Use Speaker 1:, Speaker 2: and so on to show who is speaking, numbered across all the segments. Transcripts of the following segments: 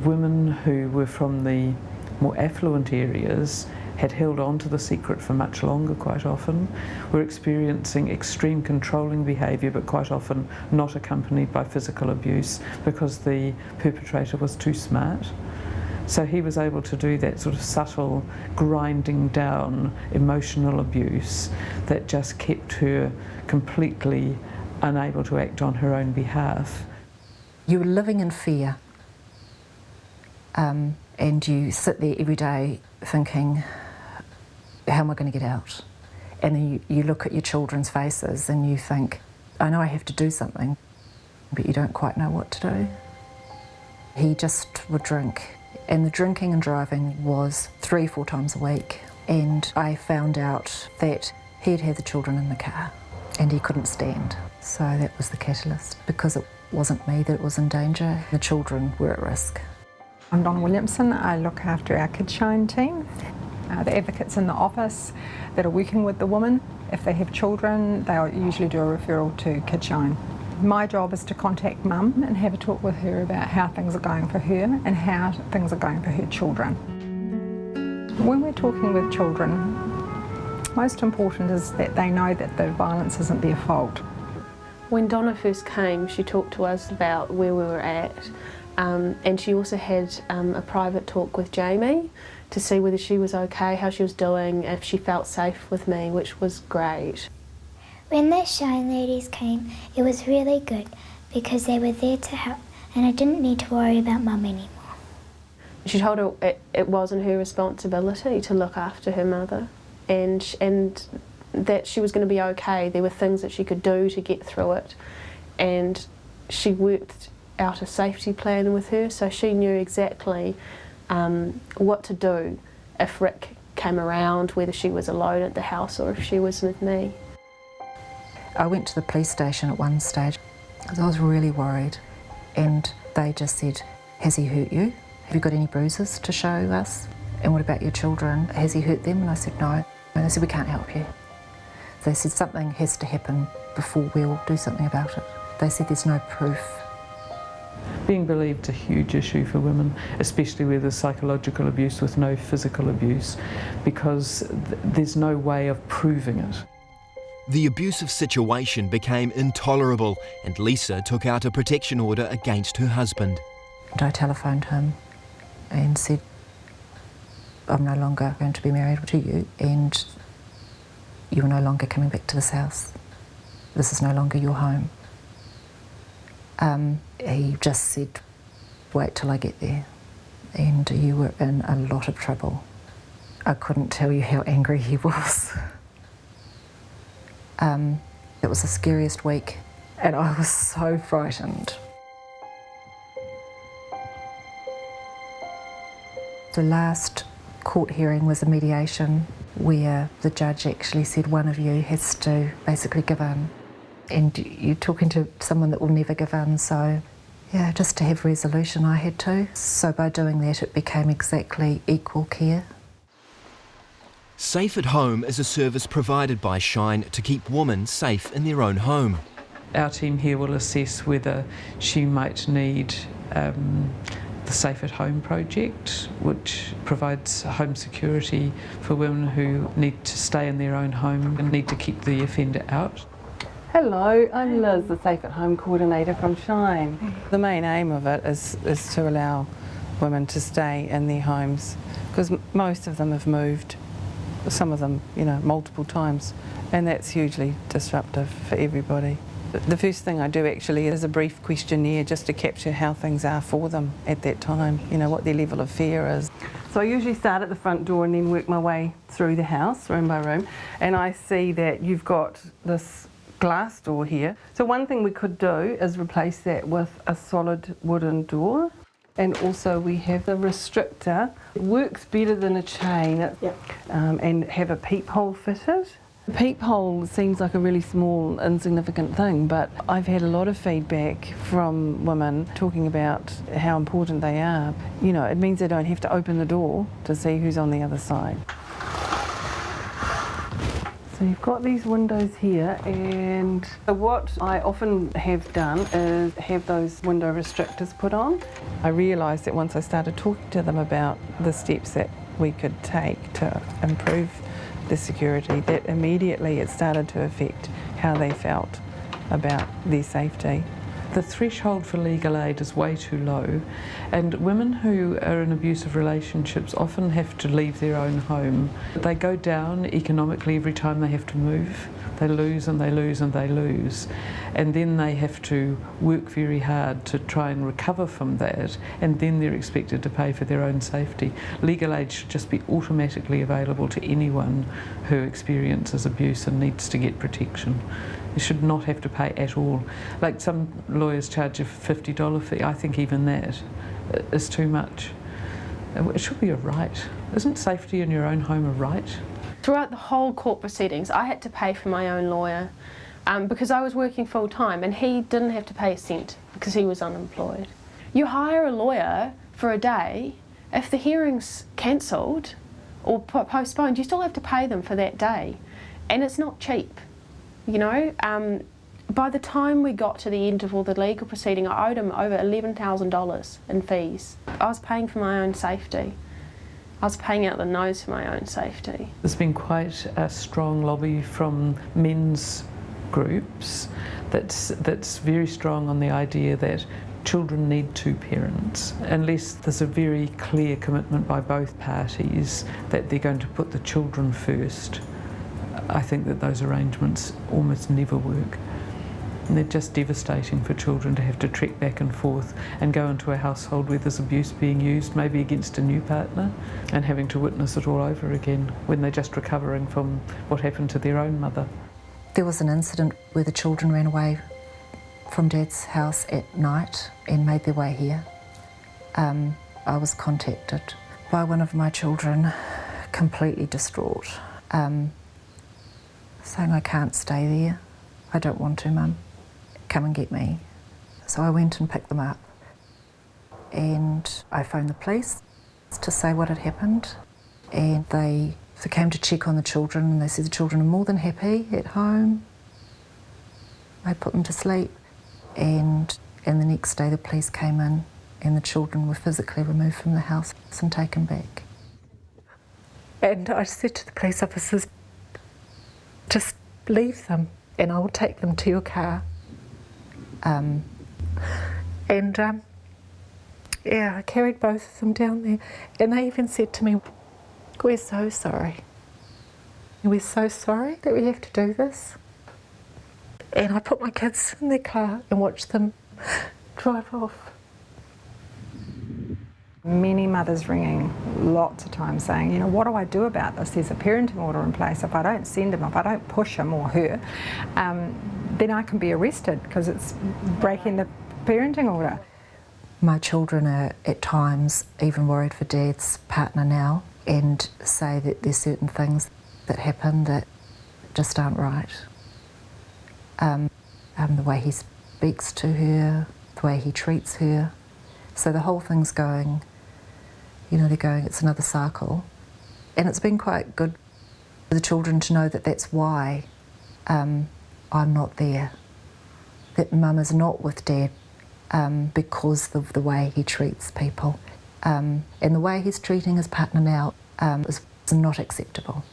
Speaker 1: women who were from the more affluent areas had held on to the secret for much longer quite often, were experiencing extreme controlling behaviour but quite often not accompanied by physical abuse because the perpetrator was too smart. So he was able to do that sort of subtle grinding down emotional abuse that just kept her completely unable to act on her own behalf.
Speaker 2: You were living in fear, and you sit there every day thinking, how am I going to get out? And then you look at your children's faces and you think, I know I have to do something, but you don't quite know what to do. He just would drink, and the drinking and driving was 3-4 times a week. And I found out that he'd had the children in the car and he couldn't stand. So that was the catalyst, because it wasn't me that was in danger, the children were at risk.
Speaker 3: I'm Donna Williamson. I look after our Kids Shine team. The advocates in the office that are working with the women, if they have children, they'll usually do a referral to Kids Shine. My job is to contact Mum and have a talk with her about how things are going for her and how things are going for her children. When we're talking with children, most important is that they know that the violence isn't their fault.
Speaker 4: When Donna first came, she talked to us about where we were at, and she also had a private talk with Jamie to see whether she was okay, how she was doing, if she felt safe with me, which was great.
Speaker 5: When the Shine ladies came, it was really good because they were there to help, and I didn't need to worry about Mum anymore.
Speaker 4: She told her it wasn't her responsibility to look after her mother, and that she was going to be okay. There were things that she could do to get through it, and she worked out a safety plan with her, so she knew exactly what to do if Rick came around, whether she was alone at the house or if she was with me.
Speaker 2: I went to the police station at one stage because I was really worried, and they just said, has he hurt you? Have you got any bruises to show us? And what about your children? Has he hurt them? And I said, no. And they said, we can't help you. They said something has to happen before we'll do something about it. They said there's no proof.
Speaker 1: Being believed's a huge issue for women, especially where there's psychological abuse with no physical abuse, because there's no way of proving it.
Speaker 6: The abusive situation became intolerable, and Lisa took out a protection order against her husband.
Speaker 2: And I telephoned him and said, I'm no longer going to be married to you, and you are no longer coming back to this house. This is no longer your home. He just said, wait till I get there, and you were in a lot of trouble. I couldn't tell you how angry he was. It was the scariest week, and I was so frightened. The last court hearing was a mediation where the judge actually said one of you has to basically give in. And you're talking to someone that will never give in, so yeah, just to have resolution I had to. So by doing that it became exactly equal care.
Speaker 6: Safe at Home is a service provided by Shine to keep women safe in their own home.
Speaker 1: Our team here will assess whether she might need the Safe at Home project, which provides home security for women who need to stay in their own home and need to keep the offender out.
Speaker 7: Hello, I'm Liz, the Safe at Home coordinator from Shine. The main aim of it is to allow women to stay in their homes, because most of them have moved, some of them, you know, multiple times, and that's hugely disruptive for everybody. The first thing I do actually is a brief questionnaire just to capture how things are for them at that time, you know, what their level of fear is. So I usually start at the front door and then work my way through the house, room by room, and I see that you've got this glass door here. So one thing we could do is replace that with a solid wooden door. And also we have the restrictor. It works better than a chain. And have a peephole fitted. The peephole seems like a really small, insignificant thing, but I've had a lot of feedback from women talking about how important they are. You know, it means they don't have to open the door to see who's on the other side. So you've got these windows here, and what I often have done is have those window restrictors put on. I realised that once I started talking to them about the steps that we could take to improve the security, that immediately it started to affect how they felt about their safety.
Speaker 1: The threshold for legal aid is way too low, and women who are in abusive relationships often have to leave their own home. They go down economically every time they have to move. They lose and they lose and they lose, and then they have to work very hard to try and recover from that, and then they're expected to pay for their own safety. Legal aid should just be automatically available to anyone who experiences abuse and needs to get protection. You should not have to pay at all. Like some lawyers charge a $50 fee. I think even that is too much. It should be a right. Isn't safety in your own home a right?
Speaker 4: Throughout the whole court proceedings, I had to pay for my own lawyer because I was working full time, and he didn't have to pay a cent because he was unemployed. You hire a lawyer for a day. If the hearing's cancelled or postponed, you still have to pay them for that day, and it's not cheap. You know, by the time we got to the end of all the legal proceeding, I owed him over $11,000 in fees. I was paying for my own safety. I was paying out the nose for my own safety.
Speaker 1: There's been quite a strong lobby from men's groups that's very strong on the idea that children need two parents. Unless there's a very clear commitment by both parties that they're going to put the children first, I think that those arrangements almost never work. And they're just devastating for children to have to trek back and forth and go into a household where there's abuse being used, maybe against a new partner, and having to witness it all over again when they're just recovering from what happened to their own mother.
Speaker 2: There was an incident where the children ran away from Dad's house at night and made their way here. I was contacted by one of my children, completely distraught, saying, "I can't stay there. I don't want to, Mum. Come and get me." So I went and picked them up, and I phoned the police to say what had happened, and they came to check on the children, and they said the children are more than happy at home. I put them to sleep, and the next day the police came in, and the children were physically removed from the house and taken back. And I said to the police officers, "Just leave them and I will take them to your car." Yeah, I carried both of them down there, and they even said to me, "We're so sorry. We're so sorry that we have to do this." And I put my kids in their car and watched them drive off.
Speaker 3: Many mothers ringing lots of times saying, you know, what do I do about this? There's a parenting order in place. If I don't send him, if I don't push him or her, then I can be arrested because it's breaking the parenting order.
Speaker 2: My children are at times even worried for Dad's partner now, and say that there's certain things that happen that just aren't right. The way he speaks to her, the way he treats her. So the whole thing's going, you know, they're going, it's another cycle. And it's been quite good for the children to know that that's why I'm not there. That Mum is not with Dad because of the way he treats people. And the way he's treating his partner now is not acceptable.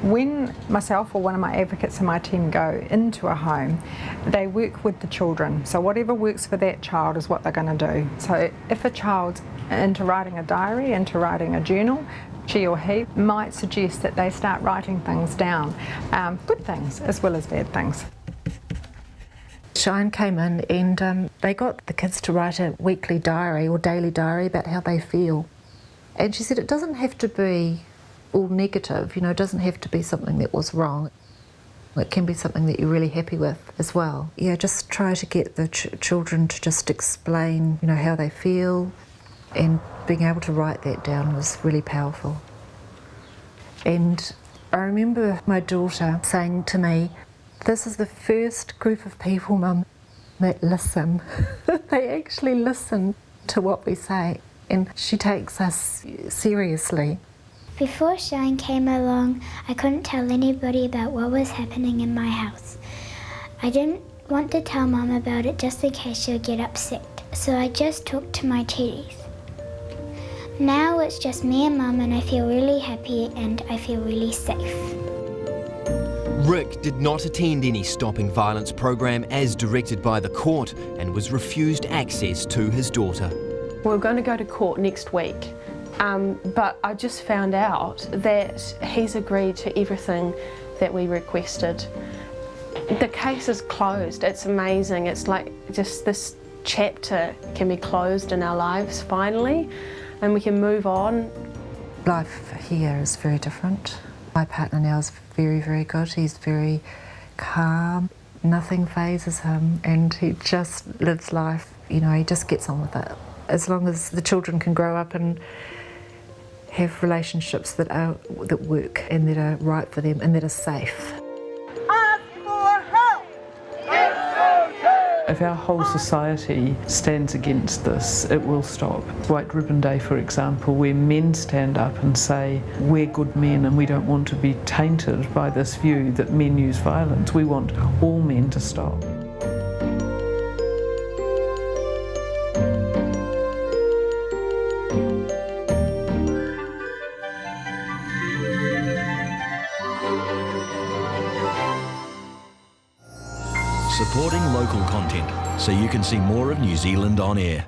Speaker 3: When myself or one of my advocates in my team go into a home, they work with the children. So whatever works for that child is what they're going to do. So if a child's into writing a diary, into writing a journal, she or he might suggest that they start writing things down, good things as well as bad things.
Speaker 2: Shine came in and they got the kids to write a weekly diary or daily diary about how they feel. And she said it doesn't have to be all negative, you know, it doesn't have to be something that was wrong. It can be something that you're really happy with as well. Yeah, just try to get the children to just explain, you know, how they feel, and being able to write that down was really powerful. And I remember my daughter saying to me, "This is the first group of people, Mum, that listen." They actually listen to what we say, and she takes us seriously.
Speaker 5: Before Shine came along, I couldn't tell anybody about what was happening in my house. I didn't want to tell Mum about it just in case she'll get upset, so I just talked to my teddies. Now it's just me and Mum, and I feel really happy and I feel really safe.
Speaker 6: Rick did not attend any Stopping Violence program as directed by the court and was refused access to his daughter.
Speaker 4: We're going to go to court next week, but I just found out that he's agreed to everything that we requested. The case is closed. It's amazing. It's like just this chapter can be closed in our lives finally, and we can move on.
Speaker 2: Life here is very different. My partner now is very, very good. He's very calm. Nothing phases him, and he just lives life. You know, he just gets on with it. As long as the children can grow up and have relationships that work and that are right for them and that are safe.
Speaker 1: If our whole society stands against this, it will stop. White Ribbon Day, for example, where men stand up and say, we're good men and we don't want to be tainted by this view that men use violence. We want all men to stop.
Speaker 8: Supporting local content so you can see more of New Zealand on air.